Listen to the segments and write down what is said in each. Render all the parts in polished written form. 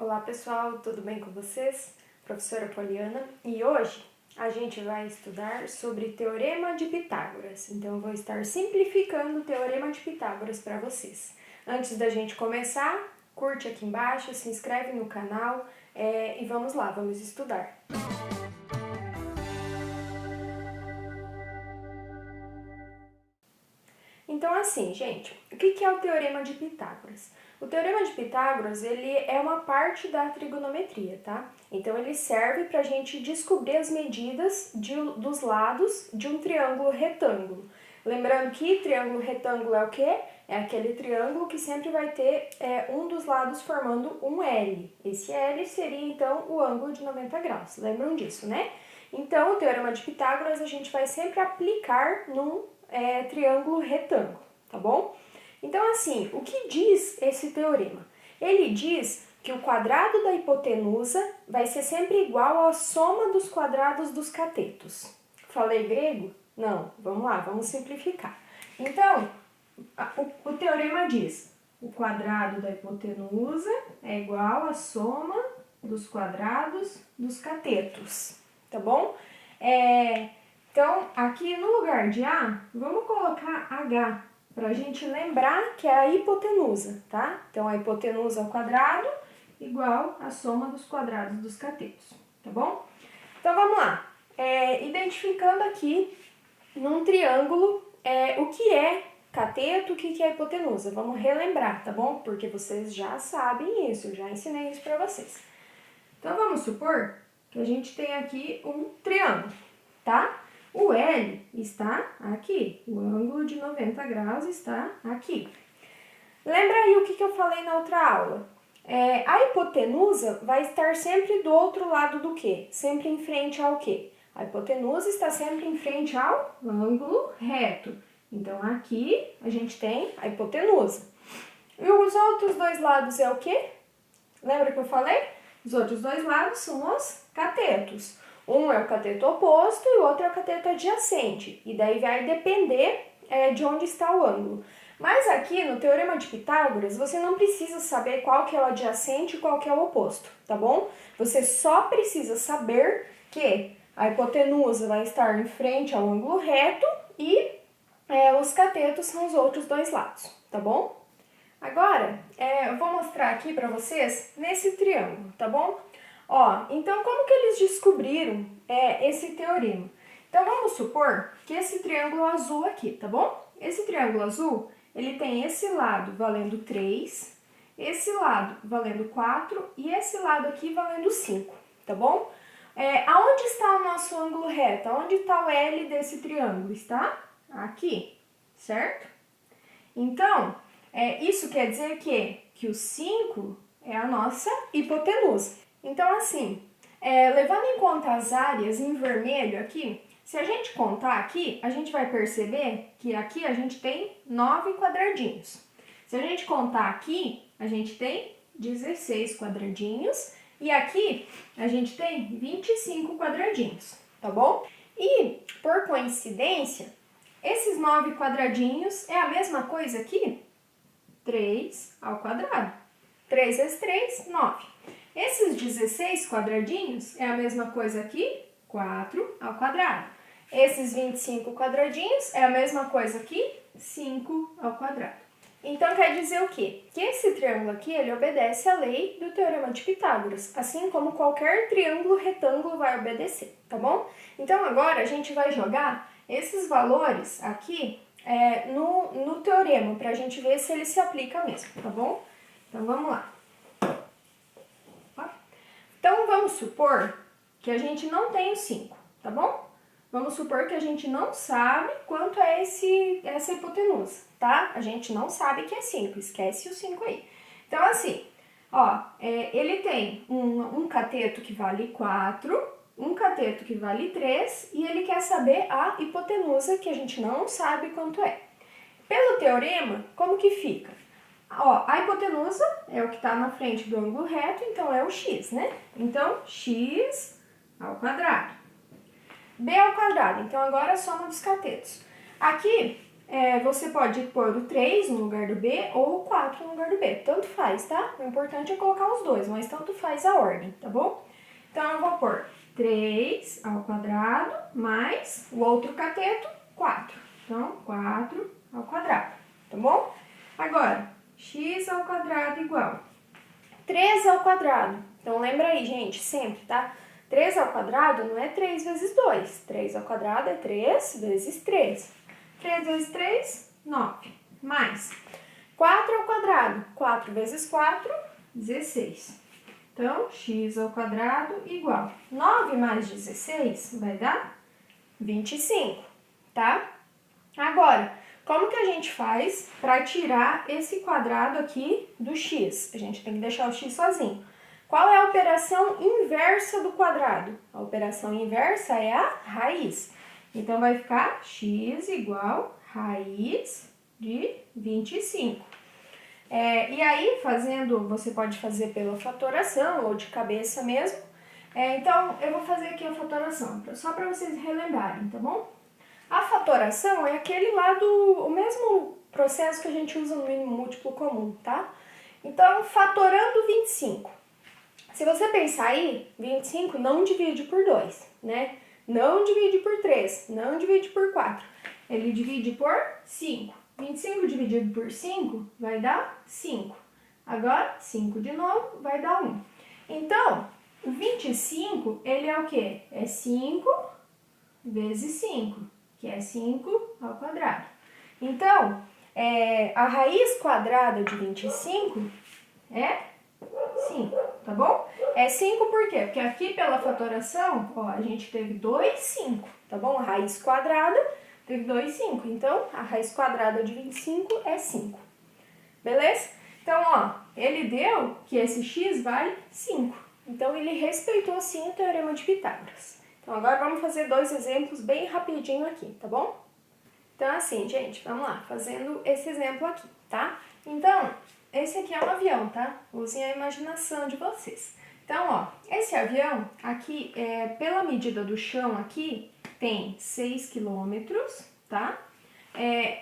Olá pessoal, tudo bem com vocês? Professora Poliana, e hoje a gente vai estudar sobre Teorema de Pitágoras. Então eu vou estar simplificando o Teorema de Pitágoras para vocês. Antes da gente começar, curte aqui embaixo, se inscreve no canal e vamos lá, vamos estudar. Então assim, gente, o que é o Teorema de Pitágoras? O Teorema de Pitágoras, ele é uma parte da trigonometria, tá? Então ele serve para a gente descobrir as medidas dos lados de um triângulo retângulo. Lembrando que triângulo retângulo é o quê? É aquele triângulo que sempre vai ter um dos lados formando um L. Esse L seria então o ângulo de 90 graus. Lembram disso, né? Então o Teorema de Pitágoras a gente vai sempre aplicar num triângulo retângulo, tá bom? Então, assim, o que diz esse teorema? Ele diz que o quadrado da hipotenusa vai ser sempre igual à soma dos quadrados dos catetos. Falei grego? Não, vamos lá, vamos simplificar. Então, o teorema diz o quadrado da hipotenusa é igual à soma dos quadrados dos catetos, tá bom? Então, aqui no lugar de A, vamos colocar H, para a gente lembrar que é a hipotenusa, tá? Então, a hipotenusa ao quadrado igual à soma dos quadrados dos catetos, tá bom? Então, vamos lá. Identificando aqui, num triângulo, o que é cateto, o que é hipotenusa. Vamos relembrar, tá bom? Porque vocês já sabem isso, eu já ensinei isso para vocês. Então, vamos supor que a gente tem aqui um triângulo, tá? O L está aqui, o ângulo de 90 graus está aqui. Lembra aí o que eu falei na outra aula? A hipotenusa vai estar sempre do outro lado do quê? Sempre em frente ao quê? A hipotenusa está sempre em frente ao ângulo reto. Então, aqui a gente tem a hipotenusa. E os outros dois lados é o quê? Lembra que eu falei? Os outros dois lados são os catetos. Um é o cateto oposto e o outro é o cateto adjacente. E daí vai depender de onde está o ângulo. Mas aqui no Teorema de Pitágoras, você não precisa saber qual que é o adjacente e qual que é o oposto, tá bom? Você só precisa saber que a hipotenusa vai estar em frente ao ângulo reto e os catetos são os outros dois lados, tá bom? Agora, eu vou mostrar aqui para vocês nesse triângulo, tá bom? Então como que eles descobriram esse teorema? Então vamos supor que esse triângulo azul aqui, tá bom? Esse triângulo azul, ele tem esse lado valendo 3, esse lado valendo 4 e esse lado aqui valendo 5, tá bom? Aonde está o nosso ângulo reto? Aonde está o L desse triângulo? Está aqui, certo? Então, isso quer dizer que o 5 é a nossa hipotenusa. Então, assim, levando em conta as áreas em vermelho aqui, se a gente contar aqui, a gente vai perceber que aqui a gente tem 9 quadradinhos. Se a gente contar aqui, a gente tem 16 quadradinhos e aqui a gente tem 25 quadradinhos, tá bom? E, por coincidência, esses 9 quadradinhos é a mesma coisa aqui? 3 ao quadrado. 3 vezes 3, 9. Esses 16 quadradinhos é a mesma coisa aqui? 4 ao quadrado. Esses 25 quadradinhos é a mesma coisa aqui? 5 ao quadrado. Então, quer dizer o quê? Que esse triângulo aqui, ele obedece à lei do Teorema de Pitágoras, assim como qualquer triângulo retângulo vai obedecer, tá bom? Então, agora a gente vai jogar esses valores aqui no teorema, para a gente ver se ele se aplica mesmo, tá bom? Então, vamos lá. Então, vamos supor que a gente não tem o 5, tá bom? Vamos supor que a gente não sabe quanto é essa hipotenusa, tá? A gente não sabe que é 5, esquece o 5 aí. Então, assim, ele tem um cateto que vale 4, um cateto que vale 3 e ele quer saber a hipotenusa, que a gente não sabe quanto é. Pelo teorema, como que fica? A hipotenusa é o que está na frente do ângulo reto, então é o x, né? Então, x ao quadrado. B ao quadrado, então agora a soma dos catetos. Aqui, você pode pôr o 3 no lugar do B ou o 4 no lugar do B. Tanto faz, tá? O importante é colocar os dois, mas tanto faz a ordem, tá bom? Então, eu vou pôr 3 ao quadrado mais o outro cateto, 4. Então, 4 ao quadrado, tá bom? Agora, x ao quadrado igual 3 ao quadrado. Então, lembra aí, gente, sempre, tá? 3 ao quadrado não é 3 vezes 2. 3 ao quadrado é 3 vezes 3. 3 vezes 3, 9. Mais 4 ao quadrado. 4 vezes 4, 16. Então, x ao quadrado igual 9 mais 16 vai dar 25, tá? Agora, como que a gente faz para tirar esse quadrado aqui do x? A gente tem que deixar o x sozinho. Qual é a operação inversa do quadrado? A operação inversa é a raiz. Então, vai ficar x igual raiz de 25. E aí, você pode fazer pela fatoração ou de cabeça mesmo. Então, eu vou fazer aqui a fatoração, só para vocês relembrarem, tá bom? A fatoração é aquele lá o mesmo processo que a gente usa no mínimo múltiplo comum, tá? Então, fatorando 25. Se você pensar aí, 25 não divide por 2, né? Não divide por 3, não divide por 4. Ele divide por 5. 25 dividido por 5 vai dar 5. Agora, 5 de novo vai dar 1. Então, o 25, ele é o quê? É 5 vezes 5, que é 5 ao quadrado. Então, a raiz quadrada de 25 é 5, tá bom? É 5 por quê? Porque aqui pela fatoração, ó, a gente teve 2, 5, tá bom? A raiz quadrada teve 2, 5. Então, a raiz quadrada de 25 é 5. Beleza? Então, ó, ele deu que esse x vale 5. Então, ele respeitou sim o teorema de Pitágoras. Então, agora vamos fazer dois exemplos bem rapidinho aqui, tá bom? Então, assim, gente, vamos lá, fazendo esse exemplo aqui, tá? Então, esse aqui é um avião, tá? Usem a imaginação de vocês. Então, ó, esse avião aqui, pela medida do chão aqui, tem 6 quilômetros, tá?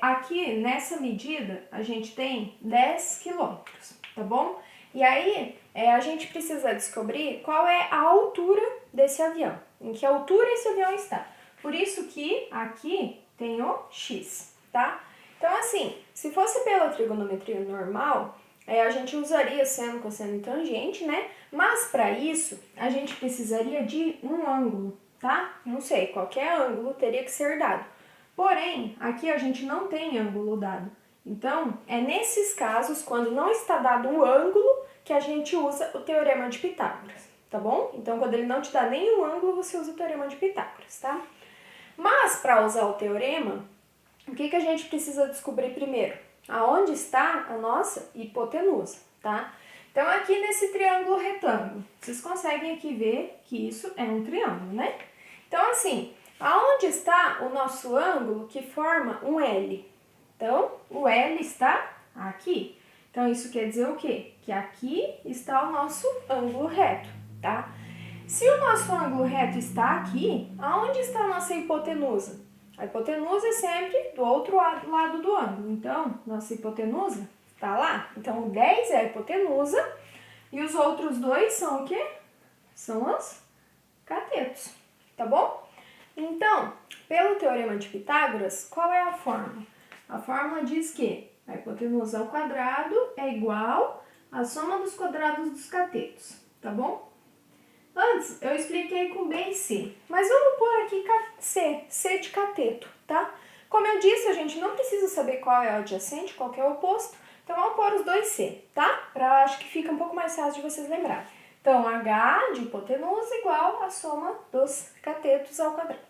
Aqui, nessa medida, a gente tem 10 quilômetros, tá bom? E aí, a gente precisa descobrir qual é a altura desse avião, em que altura esse avião está. Por isso que aqui tem o x, tá? Então, assim, se fosse pela trigonometria normal, a gente usaria seno, cosseno e tangente, né? Mas para isso, a gente precisaria de um ângulo, tá? Não sei, qualquer ângulo teria que ser dado. Porém, aqui a gente não tem ângulo dado. Então, é nesses casos, quando não está dado o ângulo, que a gente usa o teorema de Pitágoras, tá bom? Então, quando ele não te dá nenhum ângulo, você usa o teorema de Pitágoras, tá? Mas, para usar o teorema, o que a gente precisa descobrir primeiro? Aonde está a nossa hipotenusa, tá? Então, aqui nesse triângulo retângulo, vocês conseguem aqui ver que isso é um triângulo, né? Então, assim, aonde está o nosso ângulo que forma um L? Então, o L está aqui. Então, isso quer dizer o quê? Que aqui está o nosso ângulo reto, tá? Se o nosso ângulo reto está aqui, aonde está a nossa hipotenusa? A hipotenusa é sempre do outro lado do ângulo. Então, nossa hipotenusa está lá. Então, o 10 é a hipotenusa e os outros dois são o quê? São os catetos, tá bom? Então, pelo teorema de Pitágoras, qual é a fórmula? A fórmula diz que a hipotenusa ao quadrado é igual à soma dos quadrados dos catetos, tá bom? Antes, eu expliquei com B e C, mas vamos pôr aqui C de cateto, tá? Como eu disse, a gente não precisa saber qual é o adjacente, qual é o oposto, então vamos pôr os dois C, tá? Acho que fica um pouco mais fácil de vocês lembrarem. Então, H de hipotenusa igual à soma dos catetos ao quadrado.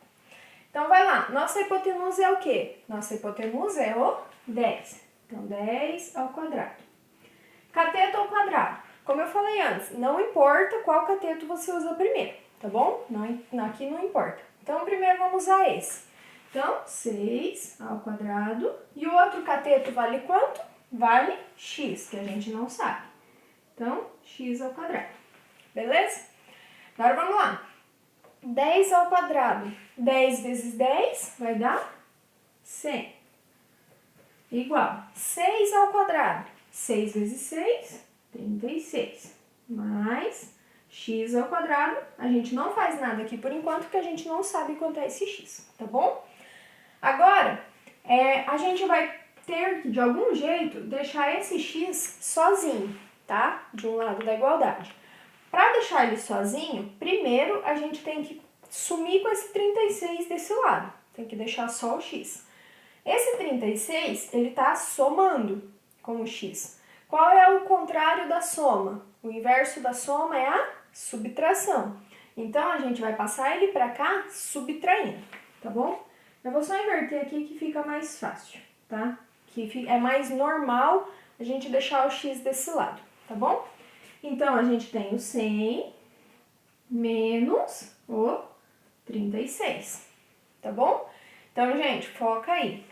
Então, vai lá. Nossa hipotenusa é o quê? Nossa hipotenusa é o 10. Então, 10 ao quadrado. Cateto ao quadrado. Como eu falei antes, não importa qual cateto você usa primeiro, tá bom? Aqui não importa. Então, primeiro vamos usar esse. Então, 6 ao quadrado. E o outro cateto vale quanto? Vale x, que a gente não sabe. Então, x ao quadrado. Beleza? Agora vamos lá. 10 ao quadrado. 10 vezes 10 vai dar 100. igual 6 ao quadrado. 6 vezes 6, 36. Mais x ao quadrado. A gente não faz nada aqui por enquanto, porque a gente não sabe quanto é esse x, tá bom? Agora, a gente vai ter que, de algum jeito, deixar esse x sozinho, tá? De um lado da igualdade. Para deixar ele sozinho, primeiro a gente tem que sumir com esse 36 desse lado. Tem que deixar só o x. Esse 36, ele está somando com o x. Qual é o contrário da soma? O inverso da soma é a subtração. Então, a gente vai passar ele para cá subtraindo, tá bom? Eu vou só inverter aqui que fica mais fácil, tá? Que é mais normal a gente deixar o x desse lado, tá bom? Então, a gente tem o 100 menos o 36, tá bom? Então, gente, foca aí.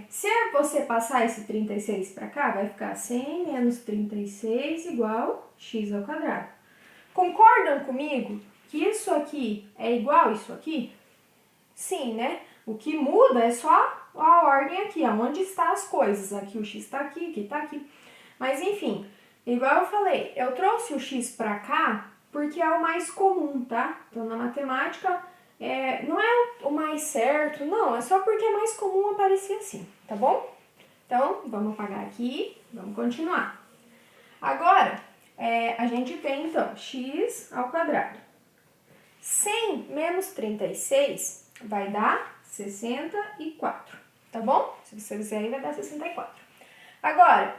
Se você passar esse 36 para cá, vai ficar 100 menos 36 igual x ao quadrado. Concordam comigo que isso aqui é igual a isso aqui? Sim, né? O que muda é só a ordem aqui, onde estão as coisas. Aqui o x está aqui está aqui. Mas, enfim, igual eu falei, eu trouxe o x para cá porque é o mais comum, tá? Então, na matemática, não é o mais certo, não, é só porque é mais comum aparecer assim, tá bom? Então, vamos apagar aqui, vamos continuar. Agora, a gente tem, então, x ao quadrado. 100 menos 36 vai dar 64, tá bom? Se você fizer aí, vai dar 64. Agora,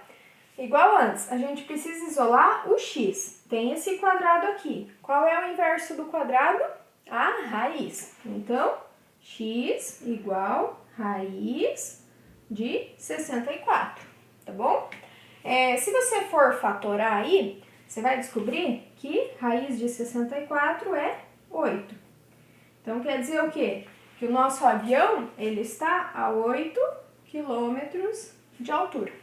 igual antes, a gente precisa isolar o x. Tem esse quadrado aqui. Qual é o inverso do quadrado? A raiz. Então, x igual raiz de 64, tá bom? Se você for fatorar aí, você vai descobrir que raiz de 64 é 8. Então, quer dizer o quê? Que o nosso avião, ele está a 8 quilômetros de altura.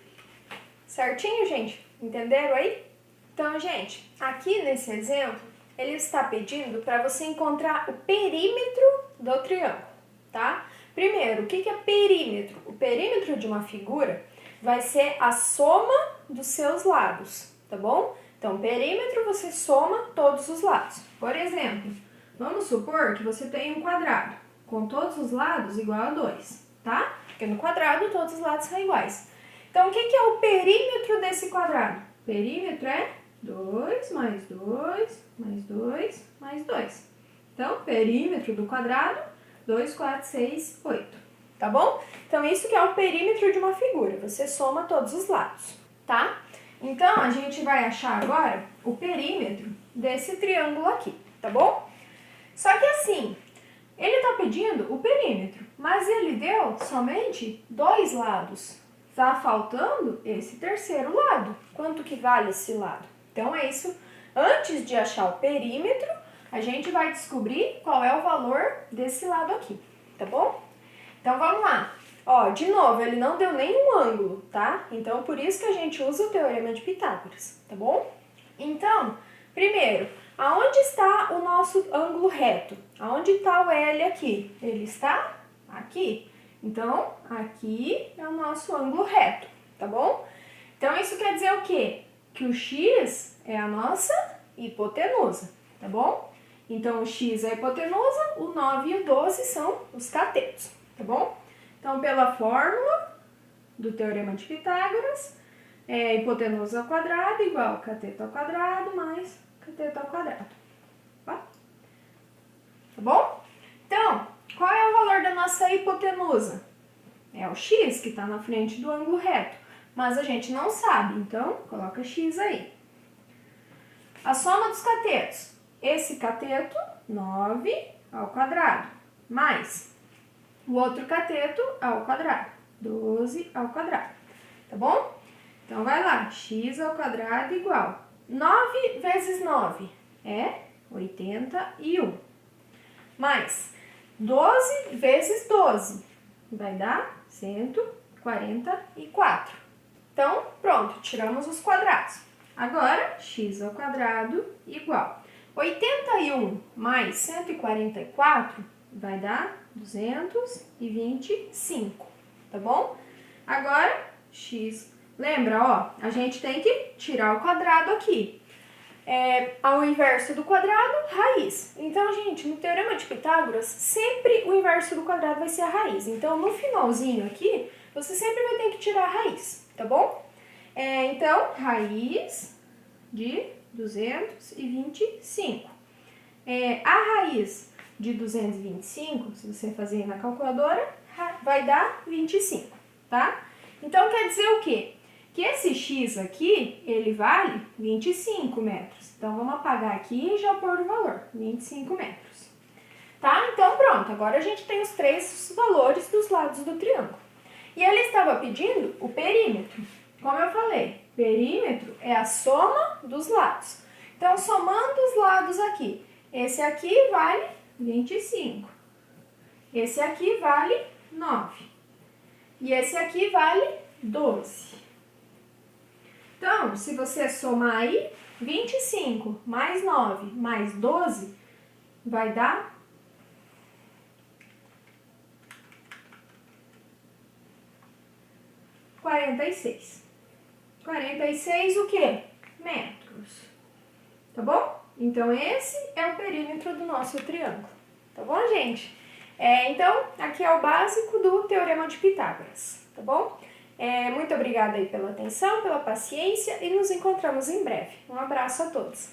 Certinho, gente? Entenderam aí? Então, gente, aqui nesse exemplo, ele está pedindo para você encontrar o perímetro do triângulo, tá? Primeiro, o que é perímetro? O perímetro de uma figura vai ser a soma dos seus lados, tá bom? Então, perímetro você soma todos os lados. Por exemplo, vamos supor que você tem um quadrado com todos os lados igual a 2, tá? Porque no quadrado todos os lados são iguais. Então, o que é o perímetro desse quadrado? Perímetro é 2 mais 2 mais 2 mais 2. Então, perímetro do quadrado, 2, 4, 6, 8. Tá bom? Então, isso que é o perímetro de uma figura. Você soma todos os lados, tá? Então, a gente vai achar agora o perímetro desse triângulo aqui, tá bom? Só que assim, ele está pedindo o perímetro, mas ele deu somente 2 lados. Está faltando esse terceiro lado. Quanto que vale esse lado? Então, é isso. Antes de achar o perímetro, a gente vai descobrir qual é o valor desse lado aqui, tá bom? Então, vamos lá. Ó, de novo, ele não deu nenhum ângulo, tá? Então, por isso que a gente usa o Teorema de Pitágoras, tá bom? Então, primeiro, aonde está o nosso ângulo reto? Aonde está o L aqui? Ele está aqui. Então, aqui é o nosso ângulo reto, tá bom? Então, isso quer dizer o quê? Que o x é a nossa hipotenusa, tá bom? Então, o x é a hipotenusa, o 9 e o 12 são os catetos, tá bom? Então, pela fórmula do Teorema de Pitágoras, hipotenusa ao quadrado igual cateto ao quadrado mais cateto ao quadrado, tá bom? Então, qual é o valor da nossa hipotenusa? É o x, que está na frente do ângulo reto, mas a gente não sabe, então coloca x aí. A soma dos catetos, esse cateto, 9 ao quadrado, mais o outro cateto ao quadrado, 12 ao quadrado, tá bom? Então, vai lá, x ao quadrado igual 9 vezes 9 é 81, mais 12 vezes 12 vai dar 144. Então, pronto, tiramos os quadrados. Agora, x ao quadrado igual 81 mais 144 vai dar 225, tá bom? Agora, x. Lembra, ó, a gente tem que tirar o quadrado aqui. Ao inverso do quadrado, raiz. Então, gente, no Teorema de Pitágoras, sempre o inverso do quadrado vai ser a raiz. Então, no finalzinho aqui, você sempre vai ter que tirar a raiz, tá bom? Então, raiz de 225. A raiz de 225, se você fazer aí na calculadora, vai dar 25, tá? Então, quer dizer o quê? Que esse x aqui, ele vale 25 metros. Então, vamos apagar aqui e já pôr o valor, 25 metros. Tá? Então, pronto. Agora a gente tem os 3 valores dos lados do triângulo. E ele estava pedindo o perímetro. Como eu falei, perímetro é a soma dos lados. Então, somando os lados aqui, esse aqui vale 25. Esse aqui vale 9. E esse aqui vale 12. Então, se você somar aí, 25 mais 9 mais 12 vai dar 46. 46 o quê? Metros. Tá bom? Então, esse é o perímetro do nosso triângulo. Tá bom, gente? Então, aqui é o básico do Teorema de Pitágoras. Tá bom? Muito obrigada aí pela atenção, pela paciência e nos encontramos em breve. Um abraço a todos.